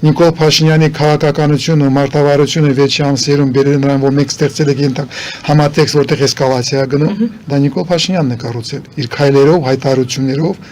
Նիկոլ Փաշինյանի քաղաքականությունը, մարտավարությունը 6 ամսերում բերել նրան, որ մենք ստեղծել ենք համատեքստ, որտեղ էսկալացիա գնում, դա Նիկոլ Փաշինյանն է կառուցել իր քայլերով, հայտարարություններով,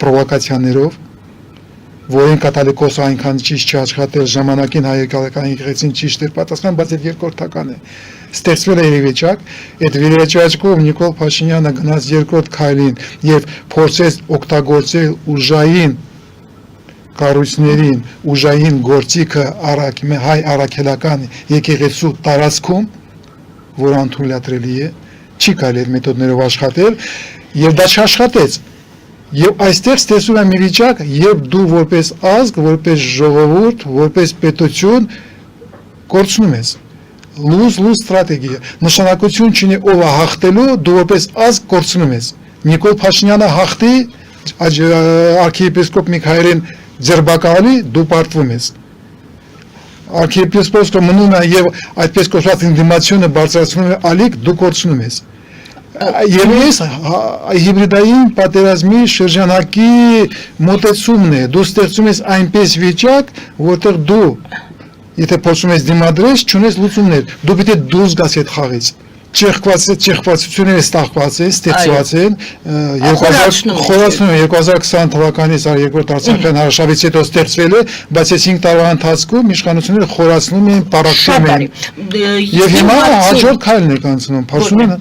պրովոկացիաներով, որին կաթոլիկոսը այնքան ճիշտ չաշխատել, ժամանակին հայկական եկեղեցին ճիշտ էր պատասխան, բայց այդ երկրորդական է։ Ստեղծվել է իրավիճակ, այդ վիճակով Նիկոլ Փաշինյանը գնաց երկրորդ քայլին եւ փորձեց օգտագործել ուժային կառույցներին, ուժային գործիքը հայ առաքելական եկեղեցու տարածքում, որ անթույլատրելի է, չի կարելի այդ մեթոդներով աշխատել եւ դա չաշխատեց։ Եվ այստեղ ստեղծում է մի վիճակ, երբ դու որպես ազգ, որպես ժողովուրդ, որպես պետություն կորցնում ես։ Լուզ ստրատեգիա։ Նշանակություն չունի ով է հաղթելու, դու որպես ազգ կորցնում ես։ Նիկոլ Փաշինյանը հաղթի, արքիեպիսկոպ Միքայելին ձերբակալի, դու պարտվում ես։ Արքիեպիսկոպը մնում է եւ այդպես կոչված ինդիմացիոնը բարձրացնում է ալիք, դու կորցնում ես։ Եվ ես հիբրիդային պատերազմի շրջանակի մոտեցումն է, դու ստեղծում ես այնպես վիճակ, որտեղ դու, եթե փորձում ես դիմադրես, չունես լուծումներ, դու պետք է դուրս գաս այդ խաղից, ճեղքվածությունները ստախված են, ստեղծված են, 2020 թվականից երկրորդ Արցախյան հարաշավից հետո ստեղծվել է, բայց այս 5 տարվա ընթացքում իշխանությունները խորացնում են, պարակտում են, եւ հիմա հաջորդ քայլն է կանցնում, փորձում են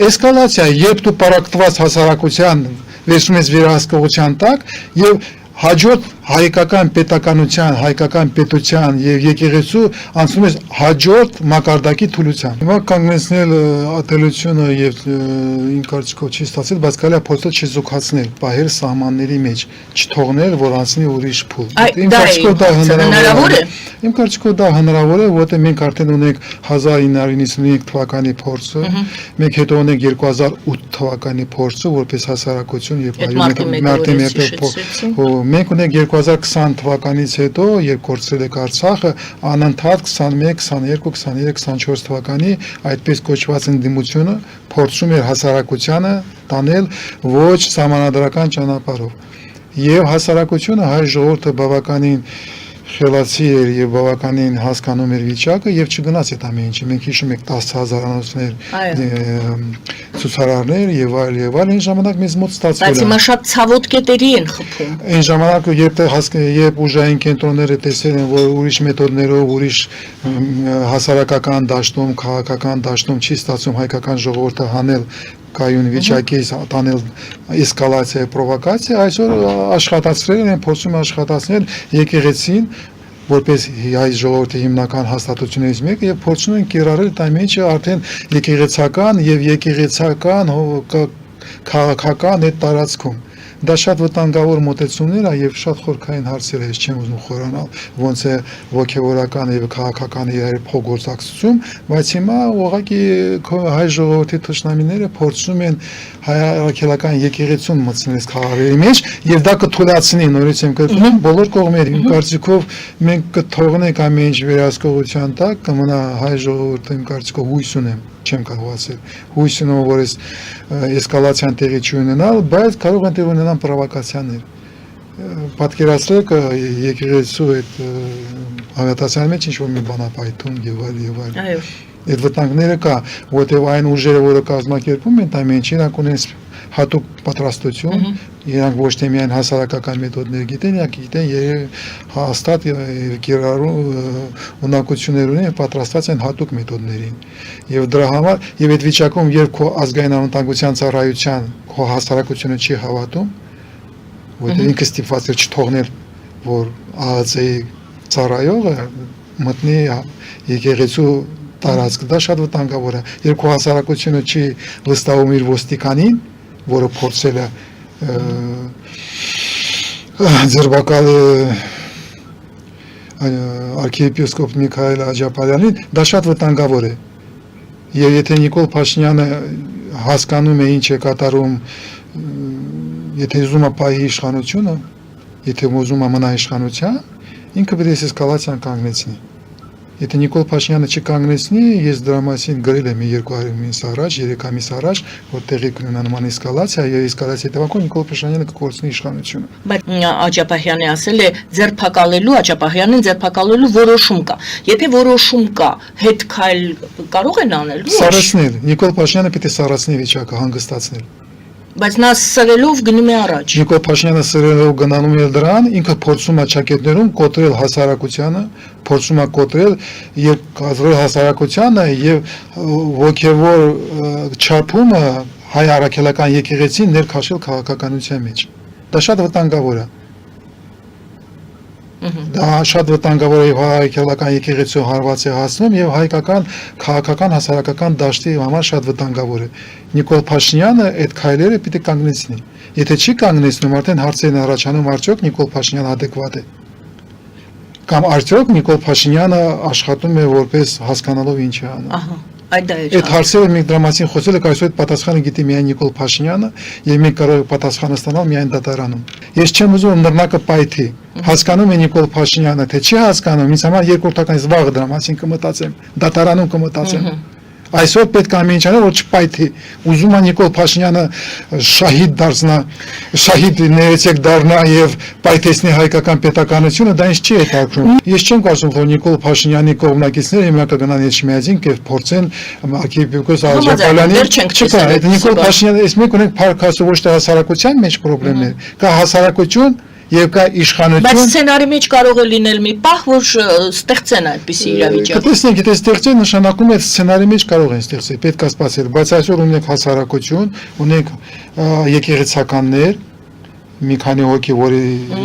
էսկալացիա, երբ դու պարակտված հասարակության վերցնում ես վերահսկողության տակ եւ հաջորդ հայկական պետականության, հայկական պետության եւ եկեղեցու անցնում ես հաջորդ մակարդակի թուլության։ Հիմա կանգնեցնել ատելությունը եւ ինձ կարծիքով չի ստացել, բայց կարելի է փորձել չզուգացնել, պահել սահմանների մեջ, չթողնել, որ անցնի ուրիշ փուլ։ Իմ կարծիքով դա հնարավոր է։ Իմ կարծիքով դա հնարավոր է, որտեղ մենք արդեն ունենք 1995 թվականի փորձը, մենք հետո ունենք 2008 թվականի փորձը, որպես հասարակություն եւ մարտի 1 մենք ունենք 2020 թվականից հետո, երբ կորցրել եք Արցախը, անընդհատ 21, 22, 23, 24 թվականի այդպես կոչված ընդդիմությունը փորձում էր հասարակությանը տանել ոչ սահմանադրական ճանապարհով։ Եվ հասարակությունը հայ ժողովուրդը բավականին խելացի էր եւ բավականին հասկանում էր վիճակը եւ չգնաց այդ ամեն ինչը։ Մենք հիշում ենք 10,000-անոցներ ցուցարարներ եւ այլ, այն ժամանակ մեզ մոտ ստացվել է։ Բայց հիմա շատ ցավոտ կետերի են խփում։ Այն ժամանակ երբ ուժային կենտրոնները տեսել են, որ ուրիշ մեթոդներով, ուրիշ հասարակական դաշտում, քաղաքական դաշտում չի ստացվում հայկական ժողովուրդը հանել կայուն վիճակի տանել էսկալացիա, պրովոկացիա, այսօր աշխատացրել են, փորձում աշխատացնել եկեղեցին, որպես հայ ժողովրդի հիմնական հաստատություններից մեկը եւ փորձում են կիրառել այդ ամենը արդեն եկեղեցական եւ եկեղեցական քաղաքական այդ տարածքում։ Դա շատ վտանգավոր մոտեցումներ է եւ շատ խորքային հարցեր է, ես չեմ ուզում խորանալ, ոնց է ոգևորական եւ քաղաքական իրար փոխգործակցություն, բայց հիմա ուղղակի հայ ժողովրդի թշնամիները փորձում են հայ առաքելական եկեղեցուն մտցնել քաղաքների մեջ եւ դա կթույլատնի, նորից եմ կրկնում, բոլոր կողմերին։ Իմ կարծիքով մենք կթողնենք ամեն ինչ վերահսկողության տակ, կմնա հայ ժողովուրդը, իմ կարծիքով հույս ունեմ, չեմ կարող ասել, հույս ունեմ, որ էսկալացիան տեղի չունենալ, բայց կարող են տեղի ունենալ պրովոկացիաներ։ Պատկերացրեք եկեղեցու այդ հավատացյալի մեջ ինչ-որ մի բան ապայթում եւ այլ։ Այո։ Այդ վտանգները կա, որտեղ այն ուժերը, որը կազմակերպում են ամեն ինչ, իրանք ունեն հատուկ պատրաստություն, իրանք ոչ թե միայն հասարակական մեթոդներ գիտեն, իրանք գիտեն հաստատ կիրառու ունակություններ ունեն եւ պատրաստված են հատուկ մեթոդներին։ Եվ դրա համար եւ այդ վիճակում, երբ քո ազգային անվտանգության ծառայության քո հասարակությունը չի հավատում, որտեղ ինքը ստիպված է չթողնել, որ ԱԱԾ-ի ծառայողը մտնի եկեղեցու տարածք, դա շատ վտանգավոր է։ Երբ քո հասարակությունը չի վստահում իր ոստիկանին, որը փորձել է ձերբակալ արքիեպիսկոպ Միքայել Աջապալյանին, դա շատ վտանգավոր է։ Եվ եթե Նիկոլ Փաշինյանը հասկանում է ինչ է կատարում, եթե ուզում է պահի իշխանությունը, եթե ուզում է մնա իշխանության, ինքը պետք է էսկալացիան կանգնեցնի։ Եթե Նիկոլ Փաշինյանը չկանգնեցնի, ես դրա մասին գրել եմ 200 ամիս առաջ, 3 ամիս առաջ, որ տեղի կունենա նման էսկալացիա, եւ էսկալացիայի հետևանքով Նիկոլ Փաշինյանը կկորցնի իշխանությունը։ Բայց Աջափահյանը ասել է ձերբակալելու, Աջափահյանին ձերբակալելու որոշում կա։ Եթե որոշում կա, հետ քայլ կարող են անել։ Սառեցնել, Նիկոլ Փաշինյանը պիտի սառեցնի վիճակը, հանգստացնել։ Բայց նա սրելով գնում է առաջ։ Նիկոլ Փաշինյանը սրելով գնանում է դրան, ինքը փորձում է ճակետներում կոտրել հասարակությանը, փորձում է կոտրել եւ կազմել հասարակությանը եւ ոգևոր չափումը հայ առաքելական եկեղեցին ներքաշել քաղաքականության մեջ։ Դա շատ վտանգավոր է։ Դա շատ վտանգավոր է հայկական եկեղեցու հարված է հասնում եւ հայկական քաղաքական հասարակական դաշտի համար շատ վտանգավոր է։ Նիկոլ Փաշինյանը այդ քայլերը պիտի կանգնեցնի։ Եթե չի կանգնեցնում, արդեն հարցերն առաջանում արդյոք Նիկոլ Փաշինյանը adekvat է։ Կամ արդյոք Նիկոլ Փաշինյանը աշխատում է որպես հասկանալով ինչ է անում։ Ահա, այդ դա է։ Այդ հարցերը մենք դրա մասին խոսել ենք, այսօր պատասխանը գիտի միայն Նիկոլ Փաշինյանը, եւ մենք կարող ենք պատասխանը ստանալ միայն դատարանում։ Ես չեմ ուզում նռնակը պայթի։ Հասկանում է Նիկոլ Փաշինյանը, թե չի հասկանում, ինձ համար երկրորդականից վաղը դրա մասին կմտածեմ, դատարանում կմտածեմ։ Այսօր պետք է ամեն ինչ անել, որ չպայթի։ Ուզում է Նիկոլ Փաշինյանը շահիդ դառնա, շահիդ ներեցեք դառնա եւ պայթեցնի հայկական պետականությունը, դա ինձ չի հետաքրքրում։ Ես չեմ կարծում, որ Նիկոլ Փաշինյանի կողմնակիցները հիմա կգնան Էջմիածին եւ փորձեն arczepiskopos Աջափալյանի չկա, այդ Նիկոլ Փաշինյանը, ես մենք ունենք փառքասու ոչ թե հասարակության մեջ խնդիրներ, կա հասարակություն եւ կա իշխանություն։ Բայց սցենարի մեջ կարող է լինել մի պահ, որ ստեղծեն այդպիսի իրավիճակ։ Տեսնենք, եթե ստեղծեն, նշանակում է սցենարի մեջ կարող են ստեղծել, պետք է սպասել, բայց այսօր ունենք հասարակություն, ունենք եկեղեցականներ, մի քանի հոգի, որի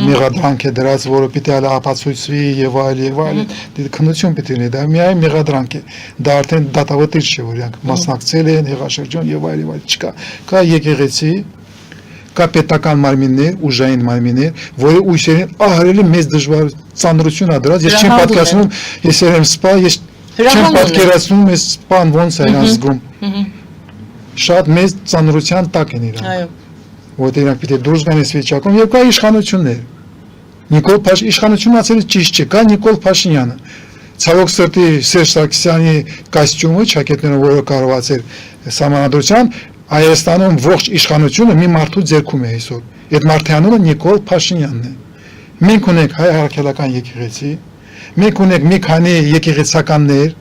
մեղադրանք է դրած, որը պիտի ապացույցվի եւ այլ, քննություն պիտի լինի, դա միայն մեղադրանք է։ Դա արդեն դատավտիչ չէ, որ իրանք մասնակցել են հեղաշրջան եւ այլ, չկա։ Կա եկեղեցի, կա պետական մարմիններ, ուժային մարմիններ, որի ուսերին ահրելի մեծ դժվար ծանրություն ա դրած, ես չեմ պատկերացնում, ես եմ սպա, ես չեմ պատկերացնում, ես սպան ոնց է իրան զգում։ Շատ մեծ ծանրության տակ են իրանք։ Այո։ Որտեղ իրանք պիտի դուրս գան այս վիճակում եւ կա իշխանություններ։ Նիկոլ Փաշինյանը իշխանությունը ասել է ճիշտ չէ, կա Նիկոլ Փաշինյանը։ Ցավոք սրտի Սերժ Սարգսյանի կոստյումը, ճակետները, որը կարողացել սահմանադրության Հայաստանում ողջ իշխանությունը մի մարդու ձեռքում է այսօր։ Այդ մարդի անունը Նիկոլ Փաշինյանն է։ Մենք ունենք հայ առաքելական եկեղեցի, մենք ունենք մի քանի եկեղեցականներ,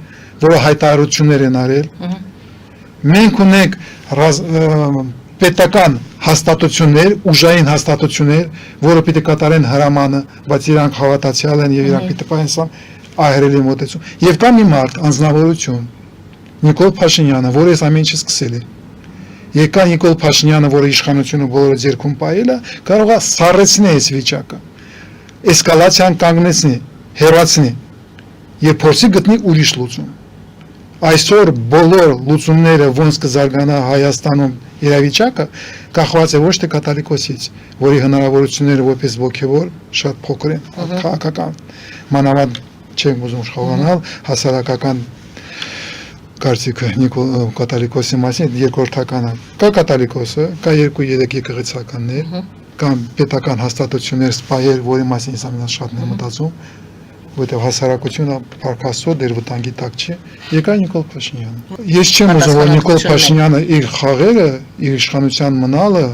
որը հայտարարություններ են արել։ Մենք ունենք պետական հաստատություններ, ուժային հաստատություններ, որը պիտի կատարեն հրամանը, բայց իրանք հավատացյալ են եւ իրանք պիտի պայքարեն ահրելի մոտեցում։ Եվ կա մի մարդ, անձնավորություն, Նիկոլ Փաշինյանը, որը այս ամեն ինչը սկսել է։ Եկա Նիկոլ Փաշինյանը, որը իշխանությունը բոլորը ձեռքում պահել է, կարող է սառեցնել այս վիճակը, էսկալացիան կանգնեցնի, հեռացնի եւ փորձի գտնի ուրիշ լուծում։ Այսօր բոլոր լուծումները ոնց կզարգանա Հայաստանում իրավիճակը կախված է ոչ թե կաթոլիկոսից, որի հնարավորությունները որպես ոգևոր շատ փոքր են, քաղաքական, մանավանդ չեմ ուզում շխավանալ հասարակական կարծիքը Նիկոլ կաթոլիկոսի մասին երկրորդականը։ Կա կաթոլիկոսը, կա 2-3 եկեղեցականներ, կան պետական հաստատություններ, սպայեր, որի մասին ես ամենաշատն եմ մտածում, որտեղ հասարակությունը փառքաստո դեր վտանգի տակ չի։ Եկա Նիկոլ Փաշինյանը։ Ես չեմ ուզում, որ Նիկոլ Փաշինյանը իր խաղերը, իր իշխանության մնալը,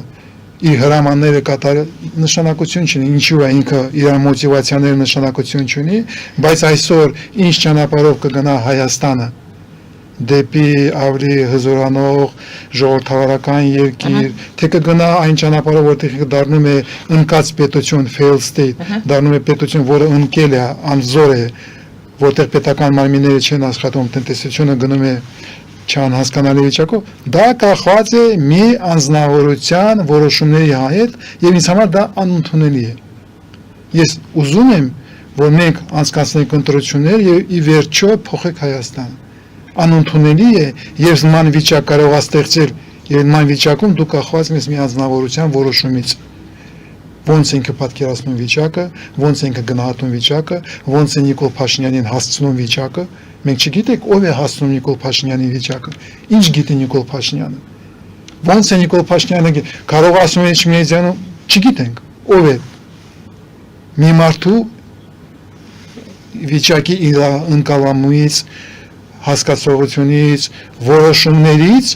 իր հրամանները կատարել նշանակություն չունի, ինչու է ինքը իր մոտիվացիաները նշանակություն չունի, բայց այսօր ինչ ճանապարհով կգնա Հայաստանը դեպի ավելի հզորանող ժողովրդավարական երկիր, թե կգնա այն ճանապարհով, որտեղ դառնում է ընկած պետություն, failed state, դառնում է պետություն, որը ընկել է, անզոր է, որտեղ պետական մարմինները չեն աշխատում, տնտեսությունը գնում է չանհասկանալի վիճակով, դա կախված է մի անձնավորության որոշումների հետ եւ ինձ համար դա անընդունելի է։ Ես ուզում եմ, որ մենք անցկացնենք ընտրություններ եւ ի վերջո փոխենք Հայաստանը։ Անընդունելի է եւ նման վիճակ կարող է ստեղծել եւ նման վիճակում դու կախված ես մի անձնավորության որոշումից ոնց ինքը պատկերացնում վիճակը, ոնց ինքը գնահատում վիճակը, ոնց է Նիկոլ Փաշինյանին հասցնում վիճակը, մենք չգիտենք ով է հասցնում Նիկոլ Փաշինյանի վիճակը, ինչ գիտի Նիկոլ Փաշինյանը, ոնց է Նիկոլ Փաշինյանը կարող ասում է Էջմիածյանը, չգիտենք ով է մի մարդու վիճակի ընկալումից, հասկացողությունից, որոշումներից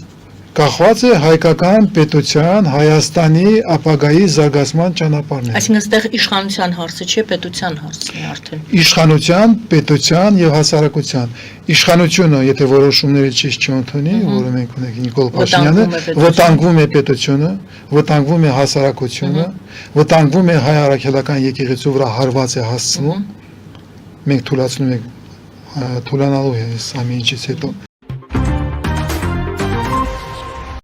կախված է հայկական պետության Հայաստանի ապագայի զարգացման ճանապարհները։ Այսինքն այստեղ իշխանության հարցը չէ, պետության հարցն է արդեն։ Իշխանության, պետության եւ հասարակության։ Իշխանությունը, եթե որոշումները ճիշտ չընդունի, որը մենք ունենք Նիկոլ Փաշինյանը, վտանգվում է պետությունը, վտանգվում է հասարակությունը, վտանգվում է հայ առաքելական եկեղեցու վրա հարված է հասցնում։ Մենք թույլատրում ենք թուլանալու է ամեն ինչից հետո